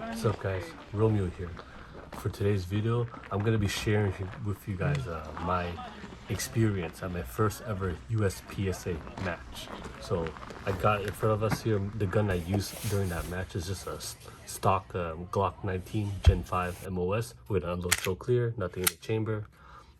What's up guys, Romeo here. For today's video, I'm going to be sharing with you guys my experience at my first ever USPSA match. So I got in front of us here, the gun I used during that match is just a stock Glock 19 Gen 5 MOS with unload show clear, nothing in the chamber,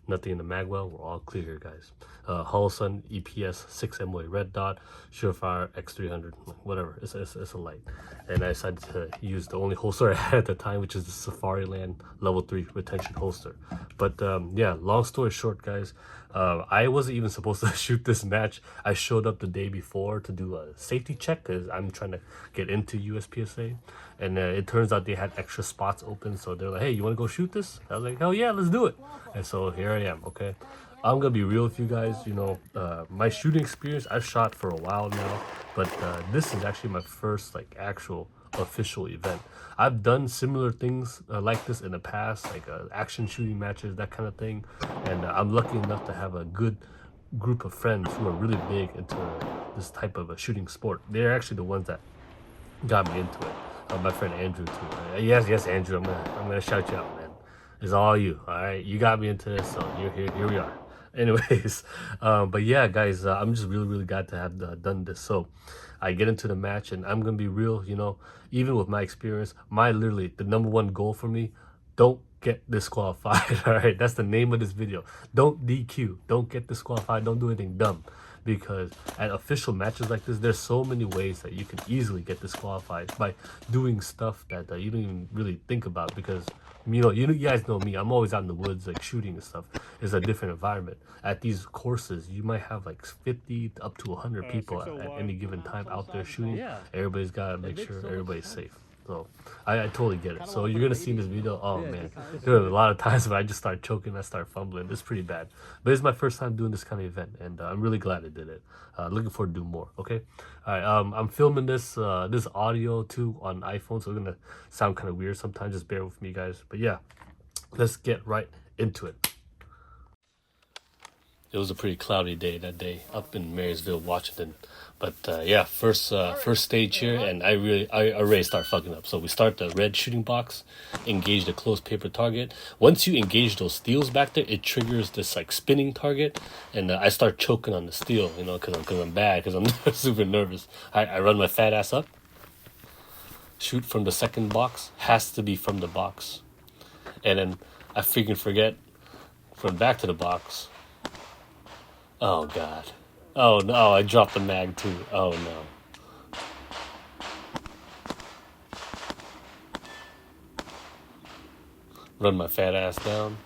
nothing in the magwell. We're all clear here, guys. Holosun EPS 6 MOA red dot, Surefire X300, whatever. It's a light. And I decided to use the only holster I had at the time, which is the Safariland level 3 retention holster. But yeah, long story short, guys, I wasn't even supposed to shoot this match. I showed up the day before to do a safety check because I'm trying to get into USPSA. And it turns out they had extra spots open, so they're like, hey, you want to go shoot this? I was like, hell yeah, let's do it. And so here I am. Okay, I'm gonna be real with you guys. You know, my shooting experience, I've shot for a while now, but this is actually my first like actual official event. I've done similar things like this in the past, like action shooting matches, that kind of thing. And I'm lucky enough to have a good group of friends who are really big into this type of a shooting sport. They're actually the ones that got me into it. My friend Andrew too. Yes, Andrew. I'm gonna shout you out, man. It's all you. All right, you got me into this, so you're here. Here we are. Anyways, but yeah, guys, I'm just really glad to have done this. So I get into the match, and I'm gonna be real. You know, even with my experience, literally the number one goal for me, don't get disqualified. All right, that's the name of this video. Don't DQ. Don't get disqualified. Don't do anything dumb. Because at official matches like this, there's so many ways that you can easily get disqualified by doing stuff that you don't even really think about. Because you guys know me, I'm always out in the woods like shooting and stuff. It's a different environment. At these courses, you might have like 50 up to 100 people at any given time out there shooting. Everybody's got to make sure everybody's safe. So I totally get it. So you're gonna see in this video, oh man, there were a lot of times where I just start choking, I start fumbling. It's pretty bad, but it's my first time doing this kind of event, and I'm really glad I did it. Looking forward to doing more. Okay, all right. I'm filming this audio too on iPhone, so it's gonna sound kind of weird sometimes. Just bear with me, guys. But yeah, let's get right into it. It was a pretty cloudy day that day up in Marysville, Washington. But yeah, first stage here, and I already start fucking up. So we start the red shooting box, engage the closed paper target. Once you engage those steels back there, it triggers this like spinning target, and I start choking on the steel, you know, because I'm bad, because I'm super nervous. I run my fat ass up, shoot from the second box, has to be from the box, and then I freaking forget from back to the box. Oh god. Oh no, I dropped the mag too. Oh no. Run my fat ass down.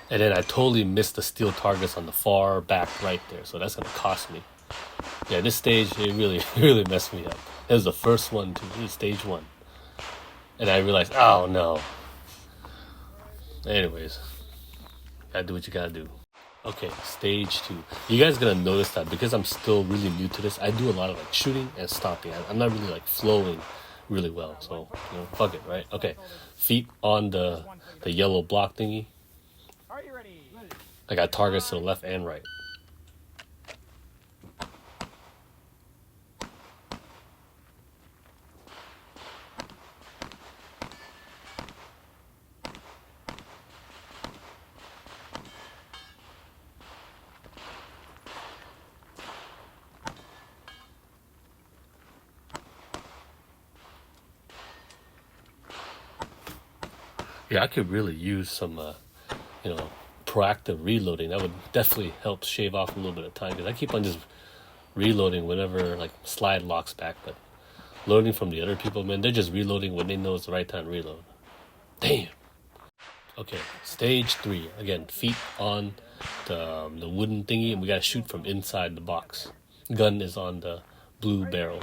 And then I totally missed the steel targets on the far back right there. So that's gonna cost me. Yeah, this stage, it really messed me up. It was the first one too, stage 1. And I realized, oh no. Anyways, gotta do what you gotta do. Okay, stage 2. You guys gonna notice that because I'm still really new to this, I do a lot of like shooting and stopping. I'm not really like flowing really well, so you know, fuck it, right? Okay, feet on the yellow block thingy. I got targets to the left and right. Yeah, I could really use some, you know, proactive reloading. That would definitely help shave off a little bit of time, because I keep on just reloading whenever like slide locks back. But learning from the other people, man, they're just reloading when they know it's the right time to reload. Damn. Okay, stage 3. Again, feet on the wooden thingy, and we gotta shoot from inside the box. Gun is on the blue barrel.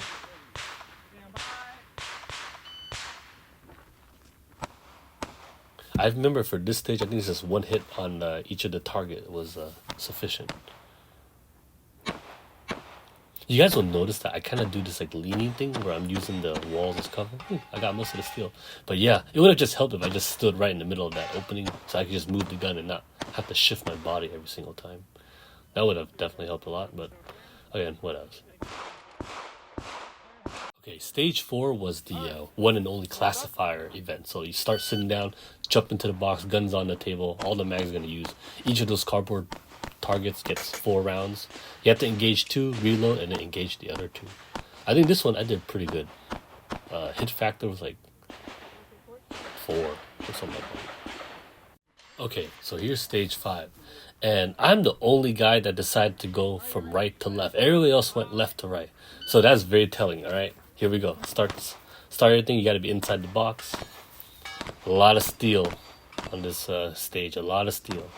I remember for this stage, I think it's just one hit on each of the target was sufficient. You guys will notice that I kind of do this like leaning thing where I'm using the walls as cover. I got most of the steel. But yeah, it would have just helped if I just stood right in the middle of that opening so I could just move the gun and not have to shift my body every single time. That would have definitely helped a lot. But and what else? Okay, stage 4 was the one and only classifier event. So you start sitting down, jump into the box, guns on the table, all the mags you're gonna use. Each of those cardboard targets gets 4 rounds. You have to engage 2, reload, and then engage the other 2. I think this one I did pretty good. Hit factor was like 4 or something like that. Okay, so here's stage 5. And I'm the only guy that decided to go from right to left. Everybody else went left to right. So that's very telling, alright? Here we go. Start everything. You got to be inside the box. A lot of steel on this stage. A lot of steel.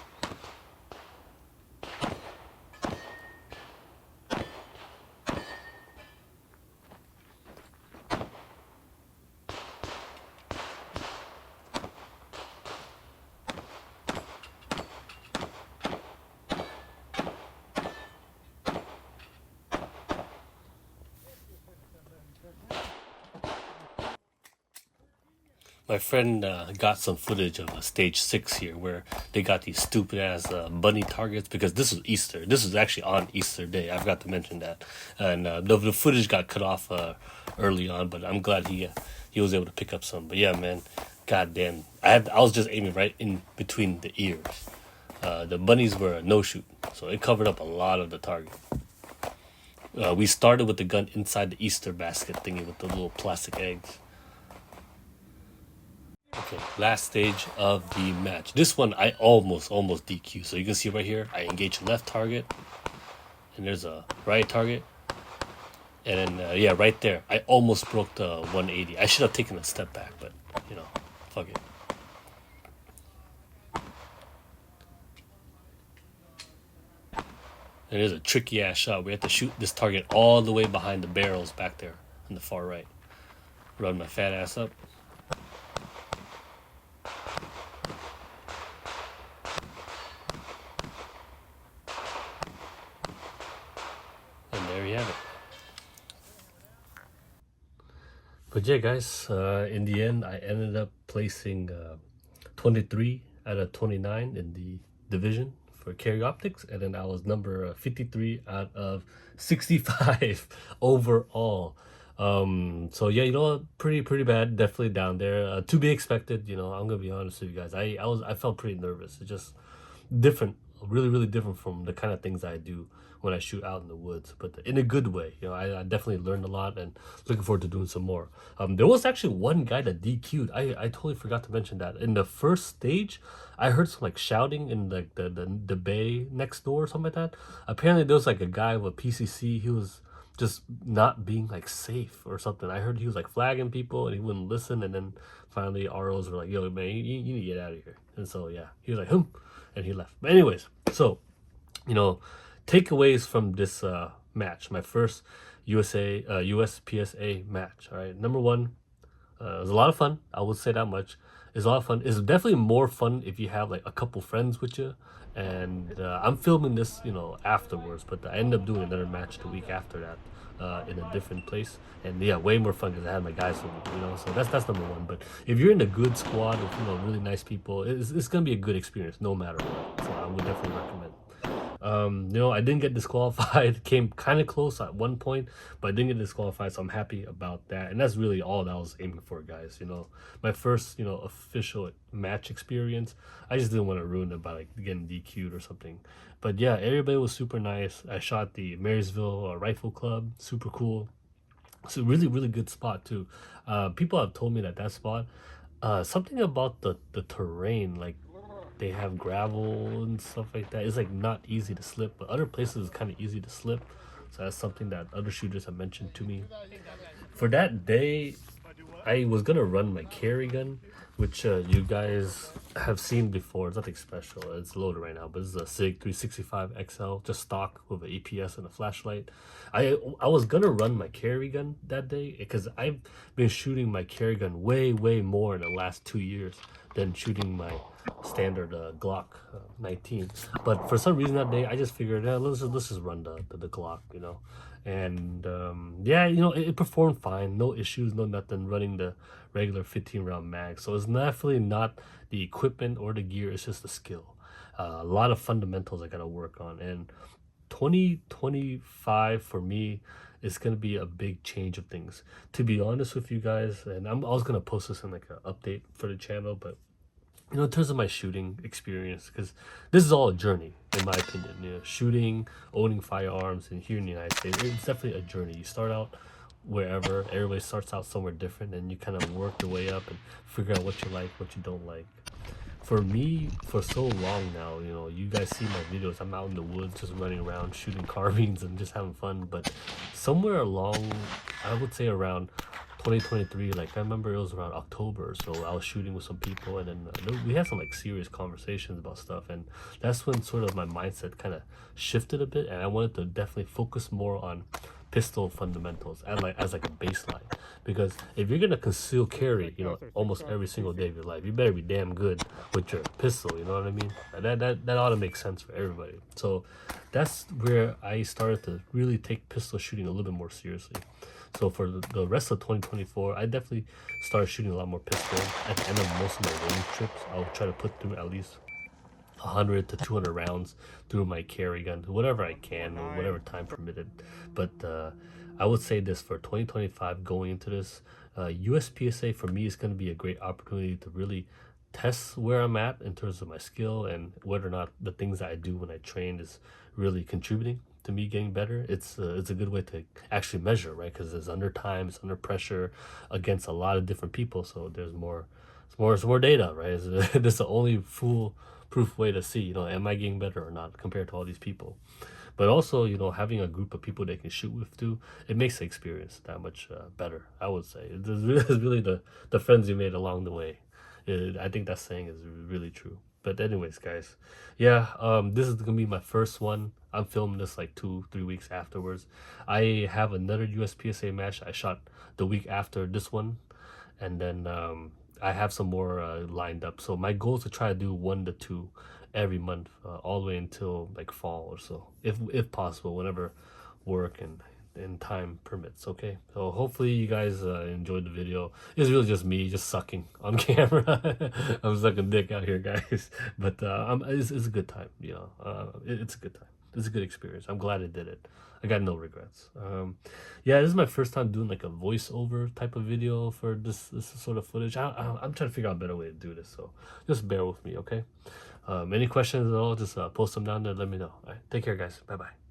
My friend got some footage of stage 6 here where they got these stupid ass bunny targets because this was Easter. This was actually on Easter Day. I forgot to mention that. And the footage got cut off early on, but I'm glad he was able to pick up some. But yeah, man, goddamn. I was just aiming right in between the ears. The bunnies were a no-shoot, so it covered up a lot of the target. We started with the gun inside the Easter basket thingy with the little plastic eggs. Okay, last stage of the match. This one I almost DQ. So you can see right here, I engage left target, and there's a right target, and then yeah, right there, I almost broke the 180. I should have taken a step back, but you know, fuck it. And there's a tricky ass shot. We have to shoot this target all the way behind the barrels back there on the far right. Run my fat ass up. There you have it. But yeah, guys, in the end, I ended up placing 23 out of 29 in the division for carry optics, and then I was number 53 out of 65 overall. So yeah, you know, pretty bad, definitely down there. To be expected, you know. I'm gonna be honest with you guys. I felt pretty nervous. It's just different, really different from the kind of things I do when I shoot out in the woods, but in a good way. You know, I definitely learned a lot and looking forward to doing some more. There was actually one guy that DQ'd. I totally forgot to mention that. In the first stage, I heard some like shouting in like the bay next door or something like that. Apparently there was like a guy with PCC. He was just not being like safe or something. I heard he was like flagging people and he wouldn't listen, and then finally ROs were like, yo man, you need to get out of here. And so yeah, he was like, and he left. But anyways, so you know, takeaways from this match, my first USPSA match. All right, number one, it was a lot of fun. I would say that much. It's a lot of fun. It's definitely more fun if you have like a couple friends with you. And I'm filming this, you know, afterwards, but I ended up doing another match the week after that in a different place. And yeah, way more fun because I had my guys with me, you know. So that's number one. But if you're in a good squad with, you know, really nice people, it's gonna be a good experience no matter what. So I would definitely recommend. You know, I didn't get disqualified. Came kind of close at one point, but I didn't get disqualified, so I'm happy about that. And that's really all that I was aiming for, guys. You know, my first, you know, official match experience. I just didn't want to ruin it by like getting DQ'd or something. But yeah, everybody was super nice. I shot the Marysville Rifle Club, super cool. It's a really good spot too. People have told me that spot, something about the terrain, like they have gravel and stuff like that. It's like not easy to slip, but other places is kind of easy to slip. So that's something that other shooters have mentioned to me. For that day, I was gonna run my carry gun, which you guys have seen before. It's nothing special. It's loaded right now, but it's a SIG 365 XL, just stock with an APS and a flashlight. I was gonna run my carry gun that day because I've been shooting my carry gun way more in the last 2 years than shooting my standard Glock 19. But for some reason that day, I just figured, yeah, let's just run the Glock, you know. And yeah, you know, it performed fine, no issues, no nothing, running the regular 15 round mag. So it's definitely not the equipment or the gear, it's just the skill. A lot of fundamentals I gotta work on. And 2025 for me is gonna be a big change of things. To be honest with you guys, and I was gonna post this in like an update for the channel, but in terms of my shooting experience, because this is all a journey in my opinion. Shooting, owning firearms, and here in the United States, it's definitely a journey. You start out wherever, everybody starts out somewhere different, and you kind of work your way up and figure out what you like, what you don't like. For me, for so long now, you guys see my videos, I'm out in the woods just running around shooting carbines and just having fun. But somewhere along, I would say around 2023, like I remember it was around October, so I was shooting with some people, and then we had some like serious conversations about stuff, and that's when sort of my mindset kind of shifted a bit, and I wanted to definitely focus more on pistol fundamentals and as like a baseline. Because if you're gonna conceal carry, almost every single day of your life, you better be damn good with your pistol. You know what I mean? That ought to make sense for everybody. So that's where I started to really take pistol shooting a little bit more seriously. So for the rest of 2024, I definitely started shooting a lot more pistol. At the end of most of my range trips, I'll try to put through at least 100 to 200 rounds through my carry gun, whatever I can, or whatever time permitted. But I would say this for 2025, going into this, USPSA for me is going to be a great opportunity to really test where I'm at in terms of my skill and whether or not the things that I do when I train is really contributing to me getting better. It's a good way to actually measure, right? Because it's under time, it's under pressure against a lot of different people, so there's more data, right? This is the only foolproof way to see, am I getting better or not compared to all these people. But also, having a group of people they can shoot with too, it makes the experience that much better, I would say. It's really the friends you made along the way. I think that saying is really true. But anyways, guys, yeah, this is gonna be my first one. I'm filming this like 2-3 weeks afterwards. I have another USPSA match I shot the week after this one, and then I have some more lined up. So my goal is to try to do 1 to 2 every month, all the way until like fall or so, if possible, whenever work and time permits. Okay, so hopefully you guys enjoyed the video. It's really just me just sucking on camera. I'm sucking dick out here, guys. But it's a good time. It's a good time. It's a good experience. I'm glad I did it. I got no regrets. Yeah, this is my first time doing like a voiceover type of video for this sort of footage. I'm trying to figure out a better way to do this, so just bear with me, okay? Any questions at all, just post them down there, let me know. All right, take care, guys. Bye bye.